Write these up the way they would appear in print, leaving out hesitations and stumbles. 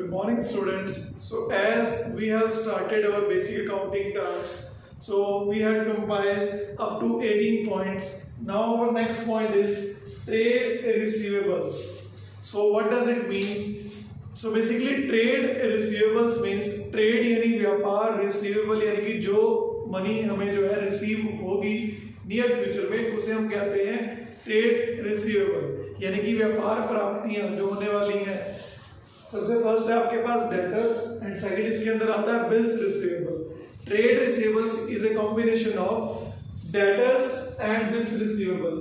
Good morning, students. So as we have started our basic accounting tasks, so we have compiled up to 18 points. Now our next point is trade receivables. So what does it mean? So basically trade receivables means trade यानी व्यापार, receivable यानी कि जो money हमें जो है receive होगी near future में, उसे हम कहते हैं ट्रेड रिसीवेबल यानी कि व्यापार प्राप्तियां जो होने वाली हैं। सबसे फर्स्ट है आपके पास डेटर्स एंड सेकंड इसके अंदर आता है bills receivable. Trade receivables is a combination of debtors and bills receivable.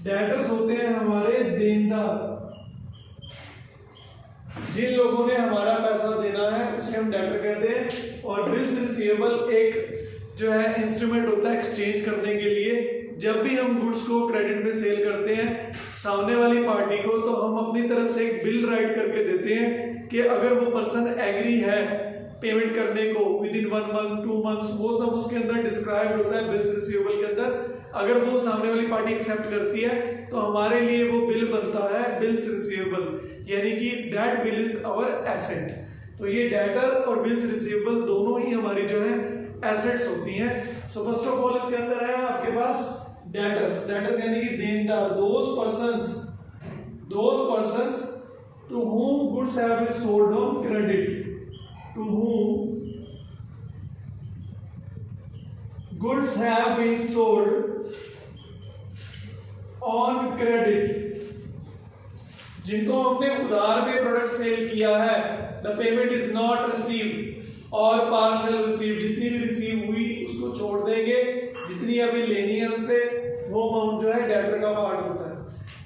Debtors होते हैं हमारे देनदार, जिन लोगों ने हमारा पैसा देना है उसे हम डेटर कहते हैं। और बिल्स रिसीवेबल एक जो है इंस्ट्रूमेंट होता है एक्सचेंज करने के लिए। जब भी हम गुड्स को क्रेडिट में सेल करते हैं सामने वाली पार्टी को, तो हम अपनी तरफ से एक बिल राइट करके देते हैं कि अगर वो पर्सन एग्री है पेमेंट करने को विद इन 1 मंथ 2 मंथ्स, वो सब उसके अंदर डिस्क्राइब होता है बिल्स रिसीवेबल के अंदर। अगर वो सामने वाली पार्टी एक्सेप्ट करती है तो हमारे लिए वो बिल बनता है बिल्स रिसीवेबल, यानी कि that bill is our asset. तो ये डेटर और बिल्स रिसीवेबल दोनों ही हमारी जो है एसेट्स होती हैं। सो फर्स्ट ऑफ ऑल इसके अंदर है आपके पास डेटर्स। डेटर्स यानी कि देनदार, those persons to whom goods have been sold on credit, to whom goods have been sold on credit, जिनको हमने उधार में प्रोडक्ट सेल किया है। The payment is not received और पार्शियल रिसीव, जितनी भी रिसीव हुई उसको छोड़ देंगे, जितनी अभी लेनी है उनसे वो अमाउंट जो है डेटर का पार्ट होता है।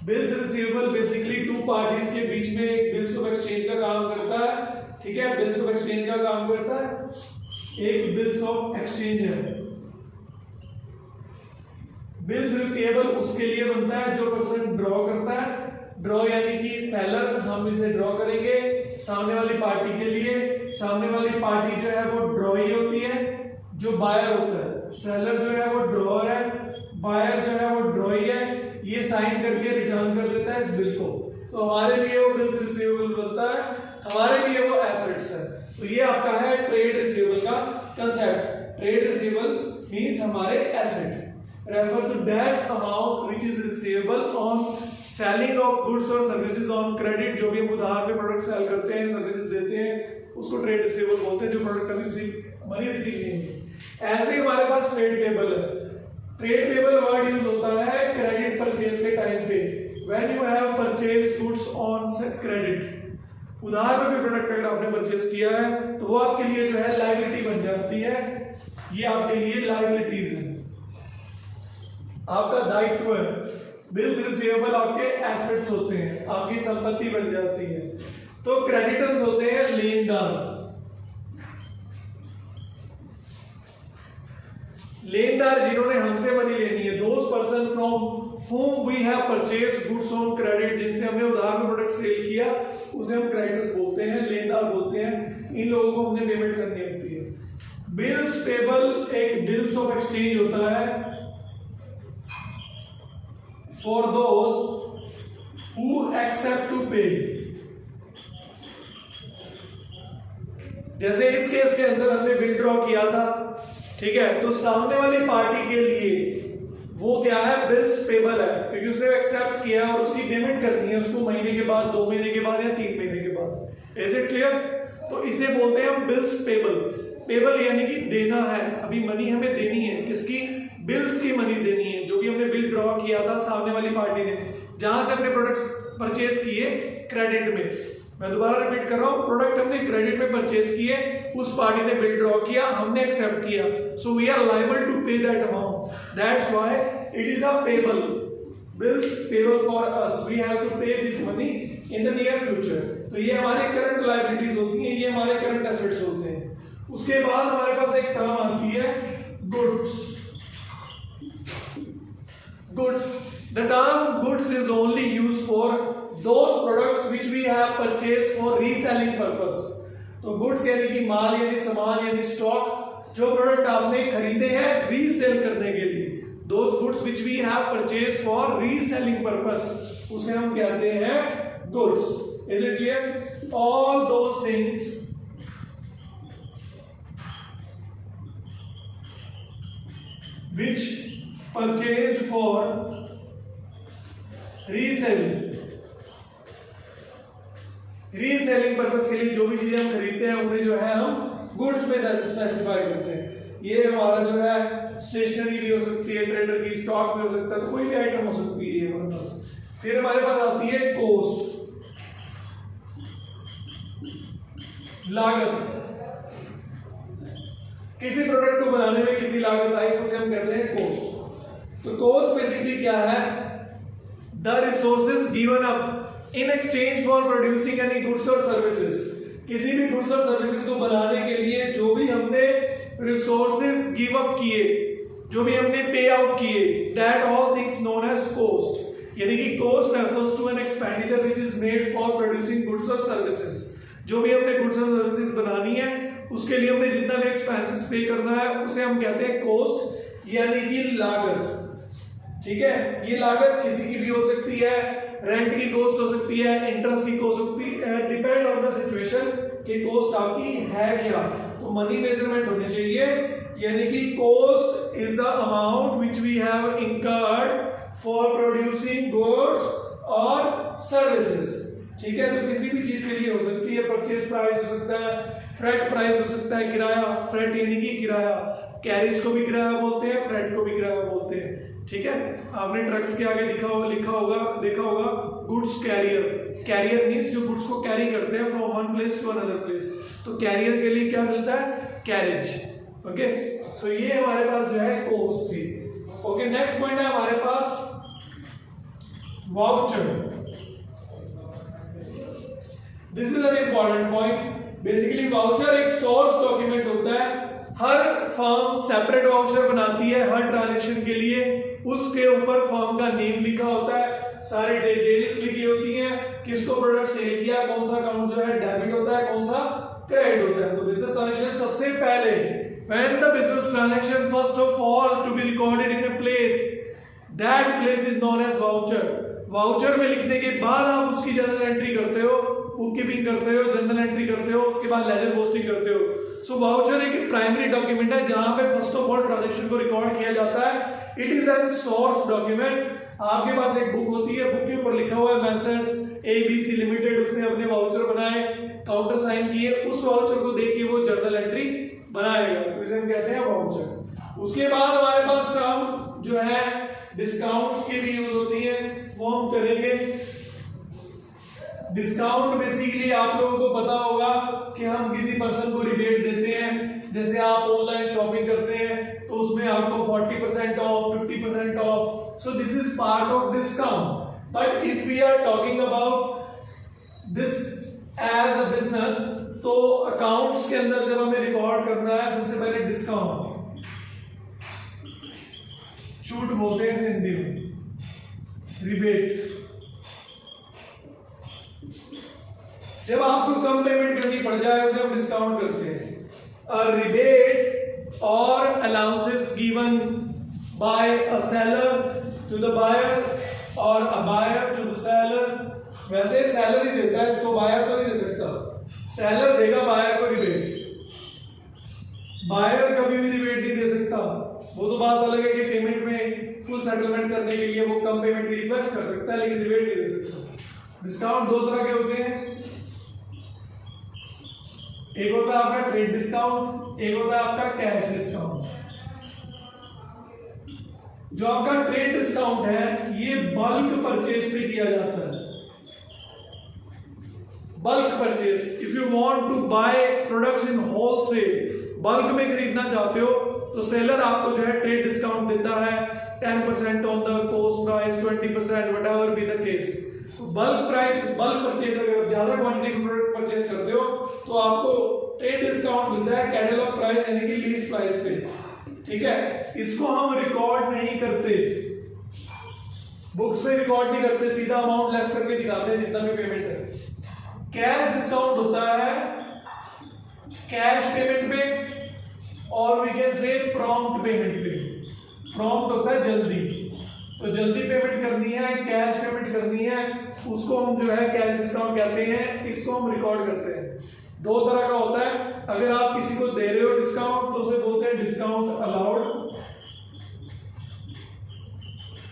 Bills receivable basically two parties के बीच में एक बिल्स ऑफ एक्सचेंज का काम करता है। ठीक है, बिल्स ऑफ एक्सचेंज का काम करता है, एक बिल्स ऑफ एक्सचेंज है। बिल्स रिसीवेबल उसके लिए बनता है जो पर्सन ड्रॉ करता है। ड्रॉ यानी कि सेलर, हम इसे ड्रॉ करेंगे सामने वाली पार्टी के लिए। सामने वाली पार्टी जो है वो ड्रॉ ही होती है, जो बायर होता है। सेलर जो है वो ड्रॉअर है, बायर जो है वो ड्रॉ ही है। ये साइन करके रिटर्न कर देता है इस बिल को, तो हमारे लिए वो बिल्स रिसीवेबल बनता है, हमारे लिए वो एसेट्स है। तो ये आपका है ट्रेड रिसीवेबल का कंसेप्ट। ट्रेड रिसीवेबल मींस हमारे asset refer to that amount which is receivable on selling of goods और सर्विसेज ऑन क्रेडिट। जो भी हम उधार में प्रोडक्ट सेल करते हैं, सर्विसेज देते हैं, उसको ट्रेड रिसीवेबल बोलते हैं, जो प्रोडक्ट कभी मनी रिसीव नहीं है। ऐसे ही हमारे पास ट्रेड पेबल है। ट्रेड पेबल वर्ड यूज होता है क्रेडिट परचेज के टाइम पे, when you have purchase goods on credit. उधार में भी प्रोडक्ट अगर आपने परचेज किया है तो वो आपके लिए जो है लायबिलिटी बन जाती है। ये आपके लिए लायबिलिटीज है, आपका दायित्व है। बिल्स रिसीवेबल आपके एसेट्स होते हैं, आपकी संपत्ति बन जाती है। तो क्रेडिटर्स होते हैं लेनदार। लेनदार जिन्होंने हमसे मनी लेनी है, those person from whom we have purchased goods on credit, जिनसे हमने उधार में प्रोडक्ट सेल किया उसे हम क्रेडिटर्स बोलते हैं, लेनदार बोलते हैं। इन लोगों को हमने पेमेंट करनी होती है। बिल्स पेबल एक बिल्स ऑफ एक्सचेंज होता है for those who accept to pay. जैसे इस केस के अंदर हमने बिल ड्रॉ किया था, ठीक है, तो सामने वाली पार्टी के लिए वो क्या है, बिल्स पेबल है, क्योंकि उसने एक्सेप्ट किया और उसकी पेमेंट करनी है उसको महीने के बाद, 2 महीने के बाद या 3 महीने के बाद। Is it clear? तो इसे बोलते हैं हम बिल्स पेबल। पेबल यानी कि देना है, अभी मनी हमें देनी है, किसकी? बिल्स की मनी देनी है, जो भी हमने बिल ड्रॉ किया था सामने वाली पार्टी ने, जहां से हमने प्रोडक्ट्स परचेज किए क्रेडिट में। मैं दोबारा रिपीट कर रहा हूं, प्रोडक्ट हमने क्रेडिट में परचेज किए, उस पार्टी ने बिल ड्रॉ किया, हमने एक्सेप्ट किया, so we are liable to pay that amount. That's why it is a payable, bills payable for us, we have to pay this money in the near future. तो ये हमारी current liabilities होती हैं, ये हमारे current assets होते हैं। उसके बाद हमारे पास एक टर्म आती है goods. Goods, the term goods is only used for those products which we have purchased for reselling purpose। तो गुड्स यानी कि माल यानी सामान यानी स्टॉक, जो प्रोडक्ट आपने खरीदे हैं रीसेल करने के लिए, those goods which we have purchased for reselling purpose, उसे हम कहते हैं goods. Is it clear? all those things which purchased for reselling purpose के लिए जो भी चीजें हम खरीदते हैं उन्हें जो है हम गुड्स पे स्पेसिफाई करते हैं। ये हमारा जो है स्टेशनरी भी हो सकती है, ट्रेडर की स्टॉक भी हो सकता है, तो कोई भी आइटम हो सकती है हमारे पास। फिर हमारे पास आती है कॉस्ट, लागत। किसी प्रोडक्ट को बनाने में कितनी लागत आई उसे हम कहते हैं कॉस्ट। तो कॉस्ट बेसिकली क्या है? The resources given up in exchange for producing any goods और सर्विसेज। किसी भी गुड्स और सर्विसेज को बनाने के लिए जो भी हमने रिसोर्सेज गिव अप किए, जो भी हमने पे आउट किए, that all things known as cost. यानी कि cost refers to an expenditure which is made for producing goods और सर्विसेज। जो भी हमने गुड्स और सर्विसेज बनानी है उसके लिए हमने जितना भी एक्सपेंसेस पे करना है उसे हम कहते हैं कॉस्ट, यानी कि लागत। ठीक है, ये लागत किसी की भी हो सकती है, रेंट की कॉस्ट हो सकती है, इंटरेस्ट की कॉस्ट हो सकती है, डिपेंड ऑन द सिचुएशन कि कॉस्ट आपकी है क्या। तो मनी मेजरमेंट होनी चाहिए, यानी कि cost is the amount which we have incurred for producing goods और सर्विसेज। ठीक है, तो किसी भी चीज के लिए हो सकती है, परचेज प्राइस हो सकता है, फ्रेट प्राइस हो सकता है, किराया, फ्रेट यानी कि किराया, कैरेज को भी किराया बोलते हैं, फ्रेट को भी किराया बोलते हैं। ठीक है, आपने ट्रक्स के आगे देखा होगा गुड्स कैरियर। कैरियर मींस जो गुड्स को कैरी करते हैं from one place to another place. तो कैरियर के लिए क्या मिलता है? कैरेज। ओके, तो ये हमारे पास जो है कॉस्ट थी। ओके, नेक्स्ट पॉइंट है हमारे पास voucher. This is an important point. Basically voucher एक सोर्स डॉक्यूमेंट होता है। हर फर्म सेपरेट वाउचर बनाती है हर ट्रांजैक्शन के लिए। उसके ऊपर फर्म का नेम लिखा होता है, सारी डिटेल्स लिखी होती हैं, किसको प्रोडक्ट सेल किया, कौन सा अकाउंट जो है डेबिट होता है, कौन सा क्रेडिट होता है। तो बिजनेस ट्रांजैक्शन सबसे पहले when the business transaction first of all to be recorded in a place, that place is known as voucher। Voucher में लिखने के बाद आप उसकी जर्नल एंट्री करते हो, बुक कीपिंग करते हो, जर्नल एंट्री करते हो, उसके बाद लेजर पोस्टिंग करते हो। सो वाउचर एक प्राइमरी डॉक्यूमेंट है जहां पे फर्स्ट ऑफ ऑल ट्रांजैक्शन को रिकॉर्ड किया जाता है। It is an source document. आपके पास एक बुक होती है, बुक के ऊपर लिखा हुआ है मैसर्स ABC लिमिटेड, उसने अपने वाउचर बनाए, काउंटर साइन किए, उस वाउचर को देख के वो जर्नल एंट्री बनाएगा, तो इसे हम कहते हैं वाउचर। उसके बाद हमारे पास टर्म जो है डिस्काउंट्स की भी यूज होती है, वो हम करेंगे। डिस्काउंट बेसिकली आप लोगों को पता होगा कि हम किसी पर्सन को रिबेट देते हैं। जैसे आप ऑनलाइन शॉपिंग करते हैं तो उसमें आपको 40% off, 50% off, so this is part of discount. But if we are talking about this as a business, तो अकाउंट्स के अंदर जब हमें रिकॉर्ड करना है, सबसे पहले डिस्काउंट, छूट बोलते हैं हिंदी में, रिबेट। जब आपको कम पेमेंट करनी पड़ जाए उसे हम डिस्काउंट करते हैं। अ रिबेट और allowances given by a seller to the buyer और a buyer to the seller. वैसे सेलर ही देता है इसको, बायर तो नहीं दे सकता। सेलर देगा बायर को रिबेट, बायर कभी भी रिबेट नहीं दे सकता। वो तो बात अलग है कि पेमेंट में फुल सेटलमेंट करने के लिए वो कम पेमेंट की रिक्वेस्ट कर सकता है, लेकिन रिबेट नहीं दे सकता। डिस्काउंट दो तरह के होते हैं, एक होता है आपका ट्रेड डिस्काउंट, एक होता है आपका कैश डिस्काउंट। जो आपका ट्रेड डिस्काउंट है ये बल्क परचेज पे किया जाता है। Bulk purchase, if you want to buy products in wholesale, bulk में खरीदना चाहते हो तो सेलर आपको जो है ट्रेड डिस्काउंट देता है, 10% on the cost price, 20%, whatever be the case. Bulk price, bulk purchase, अगर ज्यादा क्वांटिटी का प्रोडक्ट परचेज करते हो तो आपको ट्रेड डिस्काउंट मिलता है कैटलॉग प्राइस यानी कि लीस्ट प्राइस पे। ठीक है, इसको हम रिकॉर्ड नहीं करते, बुक्स में रिकॉर्ड नहीं करते, सीधा अमाउंट लेस करके दिखाते हैं जितना भी पेमेंट है। कैश डिस्काउंट होता है कैश पेमेंट पे और we can say prompt payment पे। प्रॉम्प्ट होता है जल्दी, तो जल्दी पेमेंट करनी है, कैश पेमेंट करनी है, उसको हम जो है कैश डिस्काउंट कहते हैं, इसको हम रिकॉर्ड करते हैं। दो तरह का होता है, अगर आप किसी को दे रहे हो डिस्काउंट तो उसे बोलते हैं डिस्काउंट अलाउड।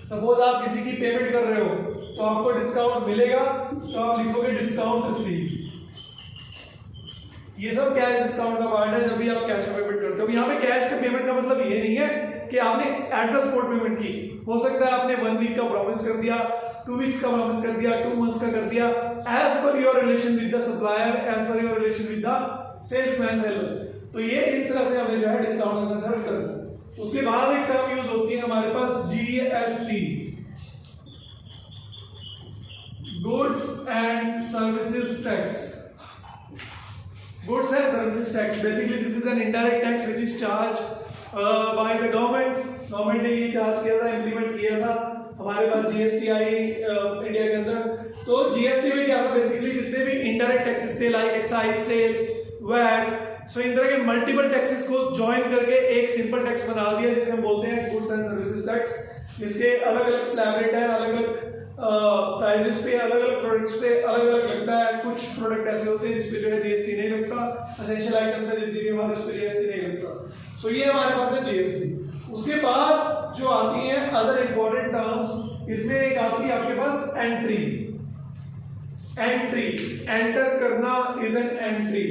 सपोज आप किसी की पेमेंट कर रहे हो तो आपको डिस्काउंट मिलेगा, तो आप लिखोगे डिस्काउंट रिसीव। ये सब कैश डिस्काउंट का पार्ट है जब भी आप कैश पेमेंट करते हो। यहाँ पे कैश का पेमेंट का मतलब ये नहीं है कि आपने एट द स्पॉट पेमेंट की। हो सकता है आपने 1 वीक का प्रॉमिस कर दिया, 2 वीक्स का प्रॉमिस कर दिया, 2 मंथ्स का कर दिया, as per your relation with the supplier, as per your relation with the salesman seller. तो ये इस तरह से हमें जो है डिस्काउंट कंसिडर करना है। उसके बाद एक टर्म यूज होती है हमारे पास GST, goods and services tax. Goods and services tax, basically this is an indirect tax which is charged by the government. Government ने ये चार्ज किया था, इम्प्लीमेंट किया था। हमारे पास जीएसटी आई इंडिया के अंदर। तो जीएसटी में क्या था, बेसिकली जितने भी इनडायरेक्ट टैक्सेस थे लाइक एक्साइज, सेल्स, वैट, सो इन तरह के मल्टीपल टैक्सेस को ज्वाइन करके एक सिंपल टैक्स बना दिया जिसे हम बोलते हैं गुड्स एंड सर्विसेज टैक्स। इसके अलग अलग स्लैब रेट है, अलग अलग प्राइजेस पे, अलग अलग प्रोडक्ट्स पे अलग अलग लगता है। कुछ प्रोडक्ट ऐसे होते हैं जिसपे जो है जीएसटी नहीं लगता, एसेंशियल आइटम्स है जितनी भी हमारे उस पे जीएसटी नहीं लगता। सो ये हमारे पास है जीएसटी। उसके बाद जो आती है अदर इंपॉर्टेंट टर्म्स, इसमें एक आती है आपके पास एंट्री। एंट्री, एंटर करना इज एन एंट्री,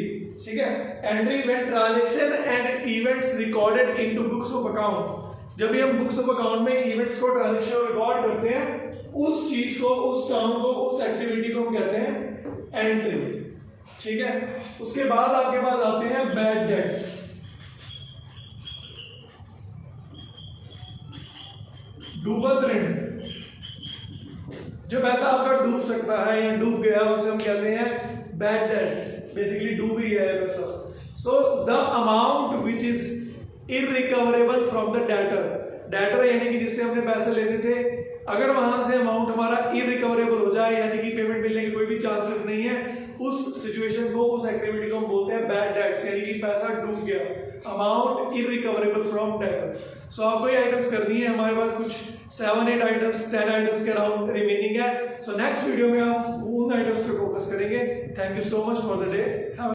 ठीक है। Entry when transaction and events recorded into books of account. जब भी हम बुक्स ऑफ अकाउंट में इवेंट्स को, ट्रांजैक्शन को रिकॉर्ड करते हैं, उस चीज को, उस टर्म को, उस एक्टिविटी को हम कहते हैं एंट्री, ठीक है। उसके बाद आपके पास आते हैं बैड डेट्स। डूबत ऋण, जो पैसा आपका डूब सकता है या डूब गया उसे हम कहते हैं बैड डेट्स। बेसिकली डूब ही है पैसा। So the amount which is irrecoverable from the debtor. Debtor यानी कि जिससे हमने पैसे लेने थे, अगर वहां से अमाउंट हमारा इररिकवरेबल हो जाए यानी कि पेमेंट मिलने के कोई भी चांसेस नहीं है, उस सिचुएशन को, उस एक्टिविटी को हम बोलते हैं बैड डेट्स, यानी कि पैसा डूब गया, अमाउंट इररिकवरेबल फ्रॉम डेटर। सो आपको ये आइटम्स करनी है। हमारे पास कुछ 7-8 आइटम्स, 10 आइटम्स के अराउंड रिमेनिंग है। सो नेक्स्ट वीडियो में हम उन आइटम्स पे फोकस करेंगे। Thank you so much for the day.